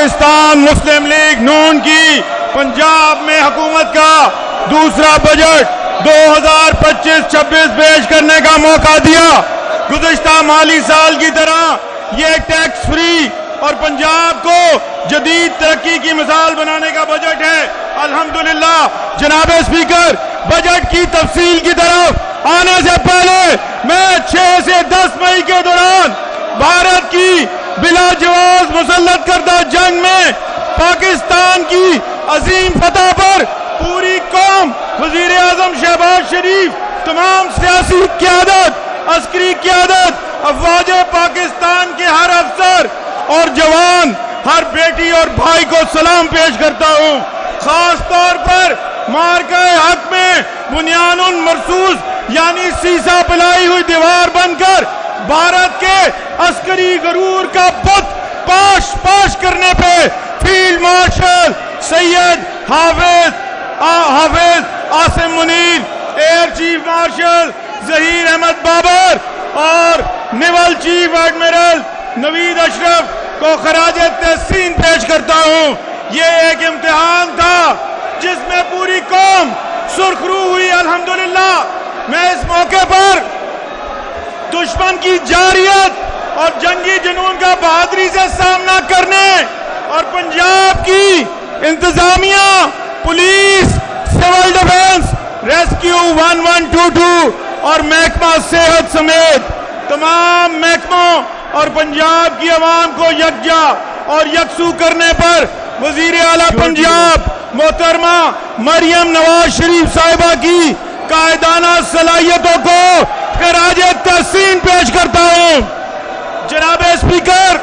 پاکستان مسلم league نون کی پنجاب میں حکومت کا دوسرا بجٹ 2025-26 پیش کرنے کا موقع دیا. گزشتہ مالی سال کی طرح یہ ٹیکس فری اور پنجاب کو جدید ترقی کی مثال بنانے کا بجٹ ہے. الحمدللہ جناب اسپیکر، بجٹ کی تفصیل کی طرف آنے سے پہلے میں 6 سے 10 مئی کے دوران بھارت کی بلا جواز مسلط کردہ جنگ میں پاکستان کی عظیم فتح پر پوری قوم، وزیر اعظم شہباز شریف، تمام سیاسی قیادت، عسکری قیادت، افواج پاکستان کے ہر افسر اور جوان، ہر بیٹی اور بھائی کو سلام پیش کرتا ہوں. خاص طور پر مارکہ حق میں بنیان مرصوص یعنی سیسا پلائی ہوئی دیوار بن کر بھارت کے عسکری غرور کا بت پاش پاش کرنے پہ field marshal Syed Hafiz Asim Munir, air chief marshal Zaheer Ahmed Babar اور نیول چیف ایڈمرل نوید اشرف کو خراج تحسین پیش کرتا ہوں. یہ ایک امتحان تھا جس میں پوری قوم سرخرو ہوئی. الحمدللہ میں اس موقع پر دشمن کی جارحیت اور جنگی جنون کا بہادری سے سامنا کرنے اور پنجاب کی انتظامیہ، پولیس، سول ڈیفنس، ریسکیو 1122 اور محکمہ صحت سمیت تمام محکموں اور پنجاب کی عوام کو یکجا اور یکسو کرنے پر وزیر اعلیٰ پنجاب محترمہ مریم نواز شریف صاحبہ کی قائدانہ صلاحیتوں کو خراج تحسین پیش کرتا ہوں. جناب اسپیکر،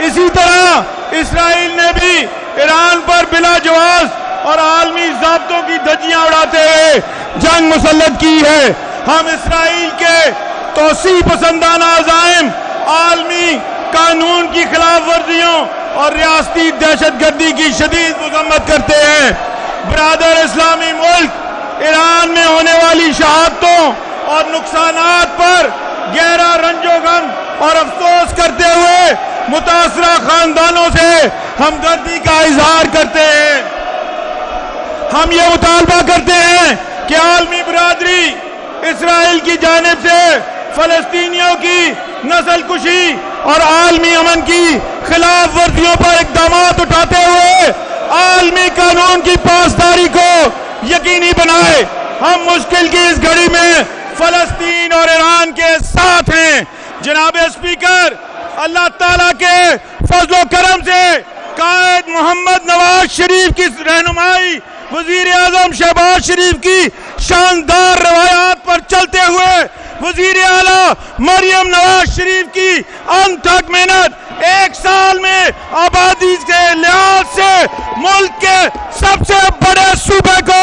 اسی طرح اسرائیل نے بھی ایران پر بلا جواز اور عالمی ضابطوں کی دھجیاں اڑاتے ہوئے جنگ مسلط کی ہے. ہم اسرائیل کے توسیع پسندانہ عزائم، عالمی قانون کی خلاف ورزیوں اور ریاستی دہشت گردی کی شدید مذمت کرتے ہیں. برادر اسلامی ملک ایران میں ہونے والی شہادتوں اور نقصانات پر گہرا رنج و غم اور افسوس کرتے ہوئے متاثرہ خاندانوں سے ہمدردی کا اظہار کرتے ہیں. ہم یہ مطالبہ کرتے ہیں کہ عالمی برادری اسرائیل کی جانب سے فلسطینیوں کی نسل کشی اور عالمی امن کی خلاف ورزیوں پر اقدامات اٹھاتے ہوئے عالمی قانون کی پاسداری کو یقینی بنائے. ہم مشکل کی اس گھڑی میں فلسطین اور ایران کے ساتھ ہیں. جناب اسپیکر، اللہ تعالیٰ کے فضل و کرم سے قائد محمد نواز شریف کی رہنمائی، وزیر اعظم شہباز شریف کی شاندار روایات پر چلتے ہوئے وزیر اعلیٰ مریم نواز شریف کی انتھک محنت 1 سال میں آبادی کے لحاظ سے ملک کے سب سے بڑے صوبے کو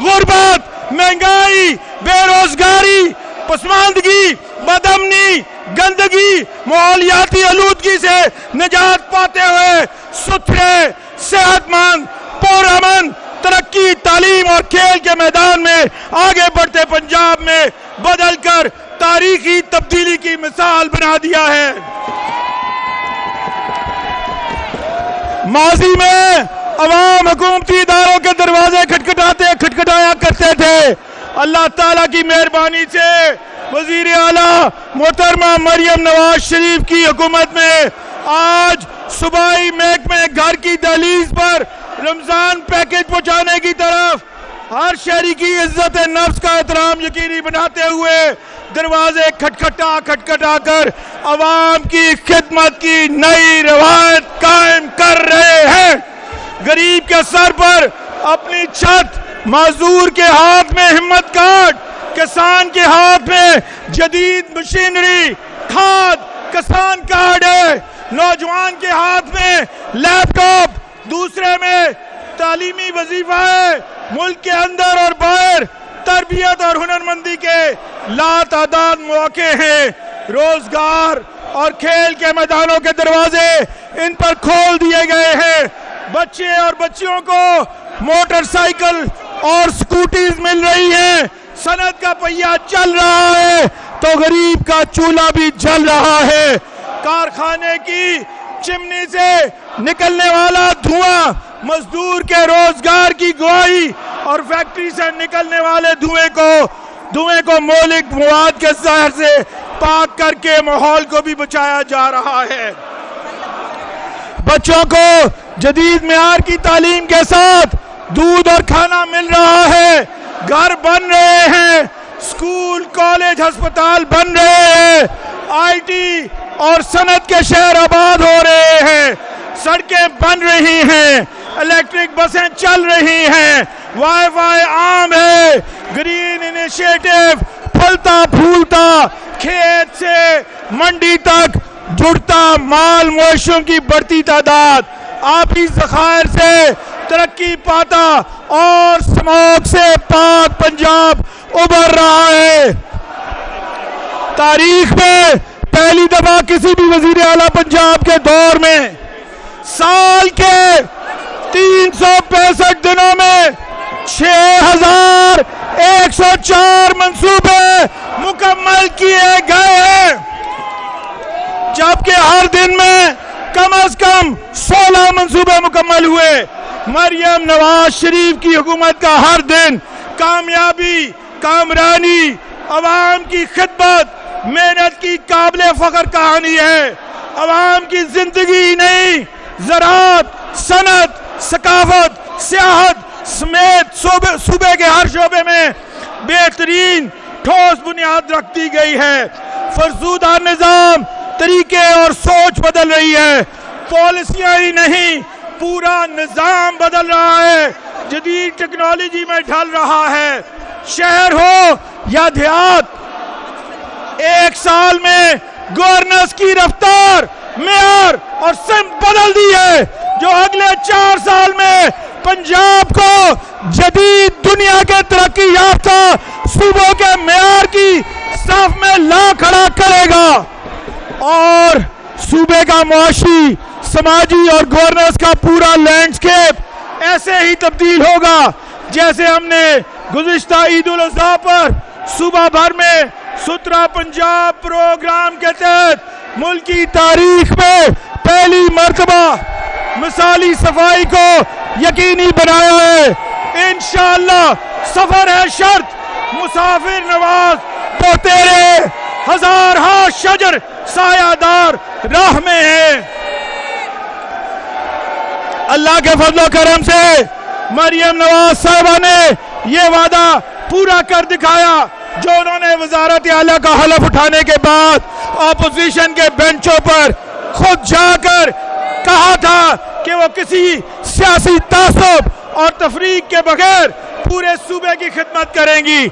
غربت، مہنگائی، بے روزگاری، پسماندگی، بدامنی، گندگی، ماحولیاتی آلودگی سے نجات پاتے ہوئے ستھرے، صحت مند، پرامن ترقی، تعلیم اور کھیل کے میدان میں آگے بڑھتے پنجاب میں بدل کر تاریخی تبدیلی کی مثال بنا دیا ہے. ماضی میں عوام حکومتی اداروں کے دروازے کھٹکھٹایا کرتے تھے. اللہ تعالیٰ کی مہربانی سے وزیر اعلیٰ محترمہ مریم نواز شریف کی حکومت میں آج صوبائی محکمے گھر کی دہلیز پر رمضان پیکج پہنچانے کی طرف ہر شہری کی عزت نفس کا احترام یقینی بناتے ہوئے دروازے کھٹکھٹا کر عوام کی خدمت کی نئی روایت قائم کر رہے ہیں. غریب کے سر پر اپنی چھت، معذور کے ہاتھ میں ہمت کارڈ، کسان کے ہاتھ میں جدید مشینری، کھاد، کسان کارڈ ہے، نوجوان کے ہاتھ میں لیپ ٹاپ، دوسرے میں تعلیمی وظیفہ ہے. ملک کے اندر اور باہر تربیت اور ہنرمندی کے لاتعداد مواقع ہیں. روزگار اور کھیل کے میدانوں کے دروازے ان پر کھول دیے گئے ہیں. بچے اور بچیوں کو موٹر سائیکل اور سکوٹیز مل رہی ہیں. صنعت کا پہیہ چل رہا ہے تو غریب کا چولہا بھی جل رہا ہے. کارخانے کی چمنی سے نکلنے والا دھواں مزدور کے روزگار کی گواہی اور فیکٹری سے نکلنے والے دھوئیں کو مہلک مواد کے زہر سے پاک کر کے ماحول کو بھی بچایا جا رہا ہے۔ بچوں کو جدید معیار کی تعلیم کے ساتھ دودھ اور کھانا مل رہا ہے، گھر بن رہے ہیں، اسکول کالج ہسپتال بن رہے ہیں، آئی ٹی اور صنعت کے شہر آباد ہو رہے ہیں، سڑکیں بن رہی ہیں، الیکٹرک بسیں چل رہی ہیں، وائی فائی عام ہے، گرین انیشیٹو پھلتا پھولتا کھیت سے منڈی تک جڑتا مال مویشیوں کی بڑھتی تعداد، آبی ذخائر سے ترقی پاتا اور سموگ سے پاک پنجاب ابھر رہا ہے۔ تاریخ میں پہلی دفعہ کسی بھی وزیر اعلیٰ پنجاب کے دور میں سال کے 365 دنوں میں 6104 منصوبے مکمل کیے گئے ہیں، جبکہ ہر دن میں کم از کم 16 منصوبے مکمل ہوئے۔ مریم نواز شریف کی حکومت کا ہر دن کامیابی، کامرانی، عوام کی خدمت، محنت کی قابل فخر کہانی ہے۔ عوام کی زندگی نہیں، زراعت، صنعت، ثقافت، سیاحت سمیت صوبے کے ہر شعبے میں بہترین ٹھوس بنیاد رکھ دی گئی ہے۔ فرسودہ نظام، طریقے اور سوچ بدل رہی ہے، پالیسیاں ہی نہیں پورا نظام بدل رہا ہے، جدید ٹیکنالوجی میں ڈھل رہا ہے۔ شہر ہو یا دیہات، ایک سال میں گورننس کی رفتار، معیار اور سمت بدل دی ہے، جو اگلے 4 سال میں پنجاب کو جدید دنیا کے ترقی یافتہ صوبوں کے معیار کی صف میں لا کھڑا کرے گا، اور صوبے کا معاشی، سماجی اور گورننس کا پورا لینڈسکیپ ایسے ہی تبدیل ہوگا جیسے ہم نے گزشتہ عید الاضحیٰ پر صوبہ بھر میں 17 پنجاب پروگرام کے تحت ملک کی تاریخ میں پہلی مرتبہ مثالی صفائی کو یقینی بنایا ہے۔ انشاءاللہ سفر ہے شرط، مسافر نواز تو تیرے ہزار ہاں شجر سایہ دار راہ میں ہے۔ اللہ کے فضل و کرم سے مریم نواز صاحبہ نے یہ وعدہ پورا کر دکھایا جو انہوں نے وزارت اعلیٰ کا حلف اٹھانے کے بعد اپوزیشن کے بینچوں پر خود جا کر کہا تھا کہ وہ کسی سیاسی تعصب اور تفریق کے بغیر پورے صوبے کی خدمت کریں گی۔